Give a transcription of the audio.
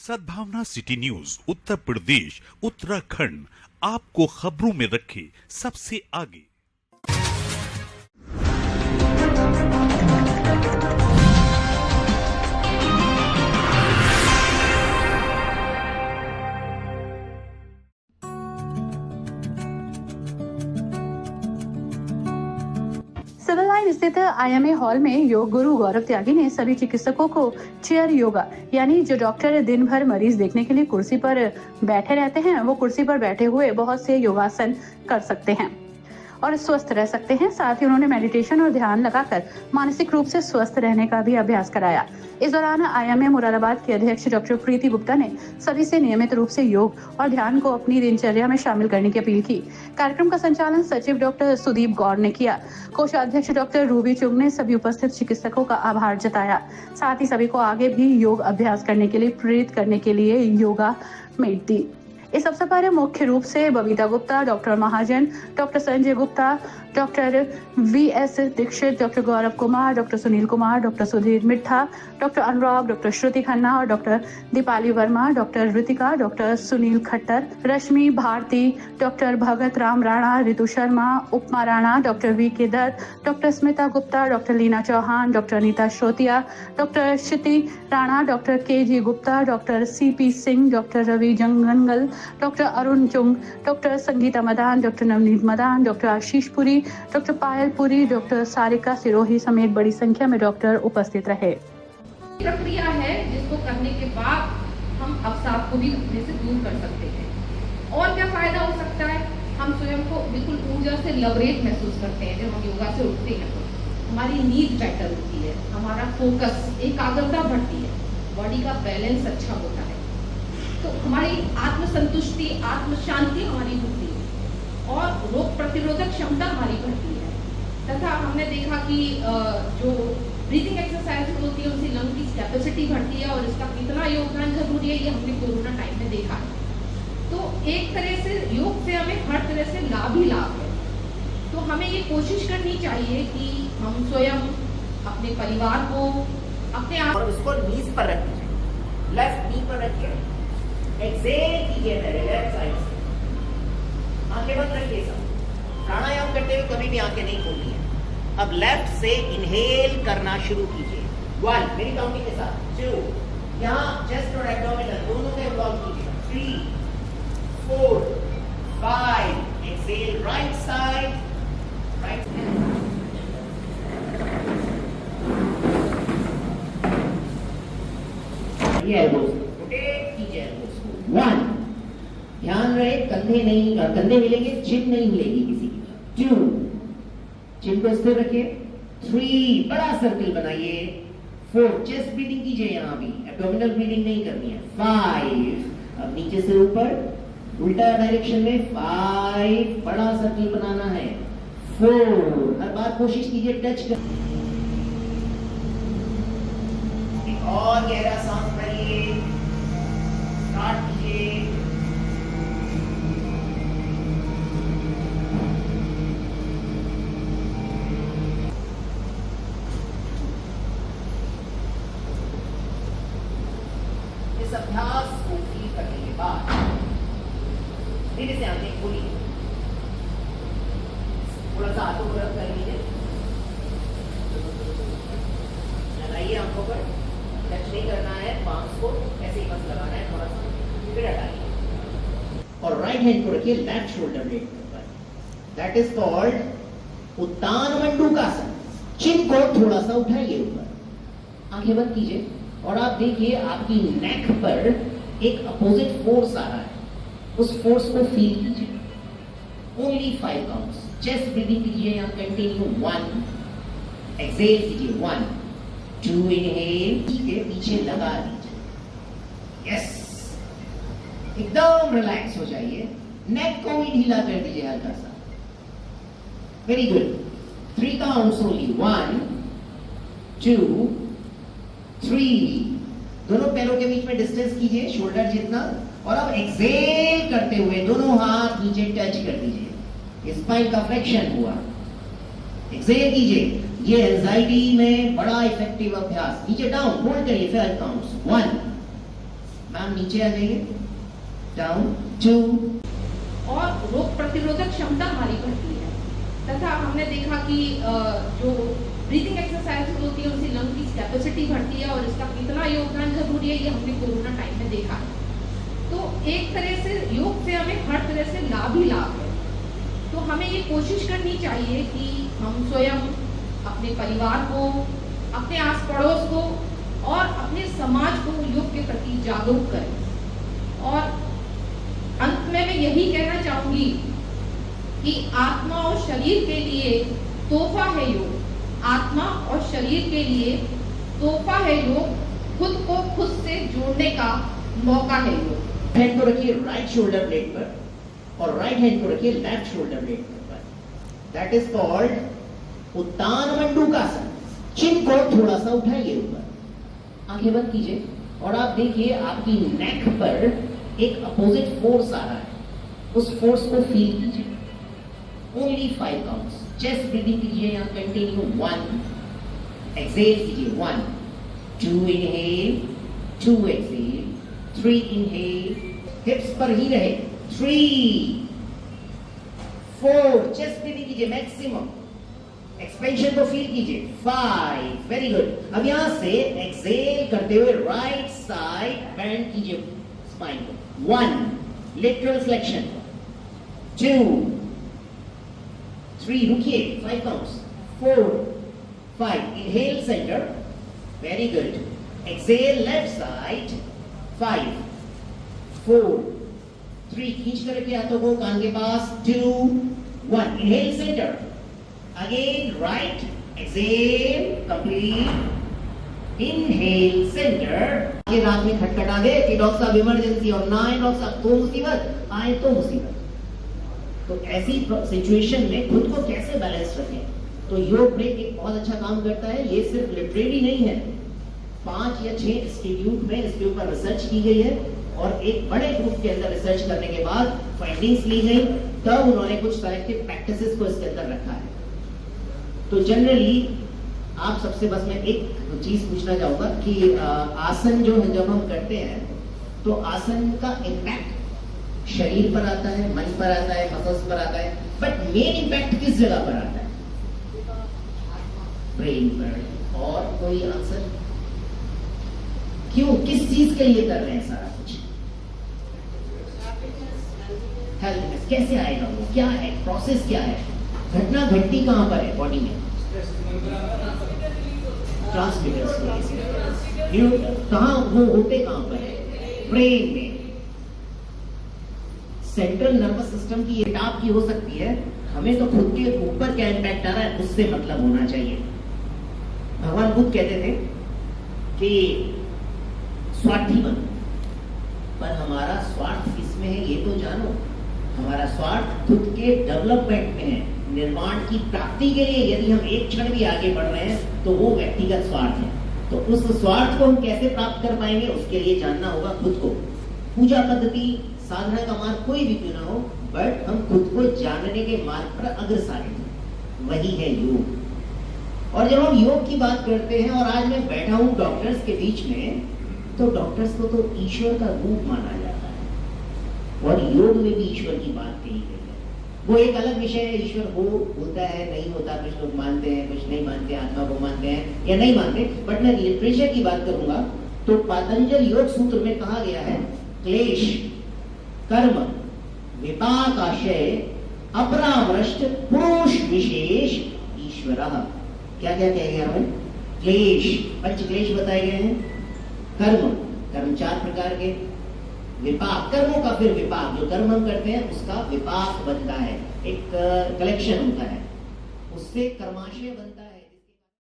सद्भावना city news Uttar Pradesh Uttarakhand आपको खबरों में रखे सबसे आगे। सिविल लाइन स्थित IMA हॉल में योग गुरु गौरव त्यागी ने सभी चिकित्सकों को चेयर योगा यानी जो डॉक्टर दिन भर मरीज देखने के लिए कुर्सी पर बैठे रहते हैं वो कुर्सी पर बैठे हुए बहुत से योगासन कर सकते हैं और स्वस्थ रह सकते हैं। साथ ही उन्होंने मेडिटेशन और ध्यान लगाकर मानसिक रूप से स्वस्थ रहने का भी अभ्यास कराया। इस दौरान IMA मुरादाबाद के अध्यक्ष डॉक्टर प्रीति गुप्ता ने सभी से नियमित रूप से योग और ध्यान को अपनी दिनचर्या में शामिल करने की अपील की। कार्यक्रम का संचालन सचिव डॉक्टर सुदीप गौड़ ने किया। कोषाध्यक्ष डॉक्टर रूबी चुंग ने सभी उपस्थित चिकित्सकों का आभार जताया। साथ ही सभी को आगे भी योग अभ्यास करने के लिए प्रेरित करने के लिए योगा मेट दी। इस अवसर पर मुख्य रूप से Babita Gupta, doctor Mahajan, doctor Sanjay Gupta, doctor VS Dixit, doctor Gaurav Kumar, doctor Sunil Kumar, doctor Sudhir Mitha, doctor Anurag, doctor Shruti Khanna और doctor Deepali Verma, doctor Ritika, doctor Sunil Khattar, Rashmi Bharti, doctor Bhagat Ram Rana, Ritu Sharma, Upma Rana, doctor VK Dutt, doctor Smita Gupta, doctor Leena Chauhan, doctor Anita Shrotiya, doctor Kshiti Rana, doctor KG Gupta, doctor CP Singh, doctor Ravi जंगनगल, doctor Arun Chung, doctor Sangeeta Madan, doctor Navneet Madan, doctor Ashish Puri, doctor Payal Puri, doctor Sarika Sirohi समेत बड़ी संख्या में डॉक्टर उपस्थित रहे। प्रक्रिया है जिसको करने के बाद हम अवसाद को भी अपने से दूर कर सकते हैं। और क्या फायदा हो सकता है? हम स्वयं को बिल्कुल ऊर्जा से लवरेज महसूस करते हैं। जब हम योगा से उठते हैं तो हमारी नींद बेटर होती है, हमारा फोकस, एकाग्रता बढ़ती है, बॉडी का बैलेंस अच्छा होता है, तो हमारी आत्मसंतुष्टि, आत्म शांति हमारी होती है और रोग प्रतिरोधक क्षमता हमारी बढ़ती है। तथा हमने देखा कि जो ब्रीदिंग एक्सरसाइज होती है उनसे लंग की कैपेसिटी बढ़ती है और इसका कितना योगदान जरूरी है ये हमने कोरोना टाइम में देखा है। तो एक तरह से योग से हमें हर तरह से लाभ ही लाभ है। तो हमें ये कोशिश करनी चाहिए कि हम स्वयं अपने परिवार को अपने आप और उसको नीज पर रखिए, लेफ्ट नी पर रखिए, एक्सेल कीजिए मेरे लेफ्ट साइड से, आंखें बंद रखिए। सब प्राणायाम करते हुए कभी भी आंखें नहीं खोलनी है। अब लेफ्ट से इनहेल करना शुरू कीजिए। 1 मेरी काउंटिंग के साथ, 2 यहाँ चेस्ट और एब्डोमिनल दोनों को इन्वॉल्व कीजिए, 3 4 5 एक्सेल राइट साइड, राइट ये एल्बोस रोटेट कीजिए, एल्बोस को 1 ध्यान रहे कंधे नहीं, कंधे मिलेंगे, चिन नहीं मिलेगी किसी की। 2 चिन को स्थिर रखिए, 3 बड़ा सर्कल बनाइए, 4 चेस्ट ब्रीदिंग कीजिए, यहाँ भी एब्डोमिनल ब्रीदिंग नहीं करनी है, 5 अब नीचे से ऊपर उल्टा डायरेक्शन में 5 बड़ा सर्कल बनाना है, 4 हर बार कोशिश कीजिए टच कर। एक और गहरा सांस भरिए, स्टार्ट कीजिए, अभ्यास को फील करने के बाद धीरे से आंखें खोलिए, थोड़ा सा हाथों को रब कर लीजिए, लगाइए आंखों पर, टच नहीं करना है, पांच को ऐसे ही बस लगाना है, थोड़ा सा फिर हटाइए और राइट हैंड को रखिए लेफ्ट शोल्डर ब्लेड के ऊपर। दैट इज कॉल्ड उत्तान मंडूकासन। चिन को थोड़ा सा उठाइए ऊपर, आंखें बंद कीजिए और आप देखिए आपकी नेक पर एक अपोजिट फोर्स आ रहा है, उस फोर्स को फील कीजिए। ओनली 5 काउंट्स, चेस्ट ब्रीदिंग कीजिए, यहाँ कंटिन्यू 1 एक्सेल कीजिए, 1 2 इनहेल के पीछे लगा दीजिए, यस एकदम रिलैक्स हो जाइए, नेक को भी ढीला कर दीजिए हल्का सा, वेरी गुड। 3 काउंट्स ओनली, 1 2 3 दोनों पैरों के बीच में डिस्टेंस कीजिए शोल्डर जितना और अब एक्सेल करते हुए दोनों हाथ नीचे टच कर दीजिए, स्पाइन का फ्लेक्शन हुआ। एक्सेल कीजिए, ये एंजाइटी में बड़ा इफेक्टिव अभ्यास। नीचे डाउन होल्ड करिए, 5 काउंट्स, 1 मैम नीचे आ जाइए, डाउन 2 और रोग प्रतिरोधक क्षमता हमारी बढ़ती है। तथा हमने देखा कि जो ब्रीथिंग एक्सरसाइज होती है उनसे लंग की कैपेसिटी बढ़ती है और इसका कितना योगदान जरूरी है ये हमने कोरोना टाइम में देखा है। तो एक तरह से योग से हमें हर तरह से लाभ ही लाभ है। तो हमें ये कोशिश करनी चाहिए कि हम स्वयं अपने परिवार को, अपने आस पड़ोस को और अपने समाज को योग के प्रति जागरूक करें। और अंत में मैं यही कहना चाहूंगी कि आत्मा और शरीर के लिए तोहफा है योग। आत्मा और शरीर के लिए तोहफा है योग। खुद को खुद से जोड़ने का मौका है योग। हैंड को रखिए राइट शोल्डर ब्लेड पर और राइट हैंड को रखिए लेफ्ट शोल्डर ब्लेड पर। दैट इज कॉल्ड उत्तान मंडूकासन। चिन को थोड़ा सा उठाइए ऊपर, आंखें बंद कीजिए और आप देखिए आपकी नेक पर एक अपोजिट फोर्स आ रहा है। उस फोर्स को फील कीजिए। Only 5 counts. चेस्ट ब्रीदिंग कीजिए यहाँ, कंटिन्यू 1 एक्सेल कीजिए 1 2 इनहेल 2 एक्सेल 3 इनहेल, हिप्स पर ही रहे 3 4 चेस्ट ब्रीदिंग कीजिए मैक्सिमम, एक्सपेंशन को फील कीजिए 5 वेरी गुड। अब यहां से एक्सेल करते हुए राइट साइड बेंड कीजिए स्पाइन को 1 लेटरल फ्लेक्शन 2 3 रुकिए 5 counts 4 5 inhale centre very good, exhale left side 5 4 3 खींच कर रखिए हाथों को कान के पास 2 1 inhale centre again right exhale complete inhale centre. ये रात में खटखटा दे कि डॉक्टर साहब इमरजेंसी और ना आए डॉक्टर साहब तो मुसीबत, आए तो मुसीबत। तो ऐसी सिचुएशन में खुद को कैसे बैलेंस रखें? तो योग ब्रेक एक बहुत अच्छा काम करता है। ये सिर्फ लिटरेरी नहीं है, 5 या 6 इंस्टीट्यूट में इसके ऊपर रिसर्च की गई है और एक बड़े ग्रुप के अंदर रिसर्च करने के बाद फाइंडिंग्स ली गई, तब उन्होंने कुछ कलेक्टिव प्रैक्टिसेस को इसके अंदर रखा है। तो जनरली आप सबसे बस मैं एक चीज पूछना चाहूंगा कि आसन जो है जब हम करते हैं तो आसन का इम्पैक्ट शरीर पर आता है, मन पर आता है, मसल्स पर आता है, बट मेन इम्पैक्ट किस जगह पर आता है? ब्रेन पर। और कोई आंसर? क्यों, किस चीज के लिए कर रहे हैं सारा कुछ? हेल्थ कैसे आएगा वो? क्या है प्रोसेस, क्या है घटना घटती कहां पर है बॉडी में? ट्रांसमीटर्स कहां वो होते कहां पर है? ब्रेन में। सेंट्रल नर्वस सिस्टम की ये टाप की हो सकती है, हमें तो खुद के ऊपर क्या इम्पैक्ट आ रहा है उससे मतलब होना चाहिए। भगवान बुद्ध कहते थे कि स्वार्थी बनो, पर हमारा स्वार्थ किसमें है ये तो जानो। हमारा स्वार्थ खुद के डेवलपमेंट में है, निर्माण की प्राप्ति के लिए यदि हम एक क्षण भी आगे बढ़ रहे हैं तो वो व्यक्तिगत स्वार्थ है। तो उस स्वार्थ को हम कैसे प्राप्त कर पाएंगे उसके लिए जानना होगा खुद को। पूजा पद्धति, साधना का मार्ग कोई भी क्यों ना हो, बट हम खुद को जानने के मार्ग पर अग्रसर हैं, वही है योग। और जब हम योग की बात करते हैं और आज मैं बैठा हूं डॉक्टर्स के बीच में, तो डॉक्टर्स को तो ईश्वर का रूप माना जाता है और योग में भी ईश्वर की बात कही गई है। वो एक अलग विषय है, ईश्वर हो होता है नहीं होता, कुछ लोग मानते हैं कुछ नहीं मानते, आत्मा को मानते हैं या नहीं मानते। बट मैं लिटरेचर की बात करूंगा तो पतंजलि योग सूत्र में कहा गया है क्लेश कर्म विपाक आशय अपरामृष्ट पुरुष विशेष ईश्वर। क्या क्या कह गया हमें? क्लेश, पंच क्लेश बताए गए हैं। कर्म 4 प्रकार के, विपाक कर्मों का फिर विपाक, जो कर्म हम करते हैं उसका विपाक बनता है, एक कलेक्शन होता है, उससे कर्माशय बनता है।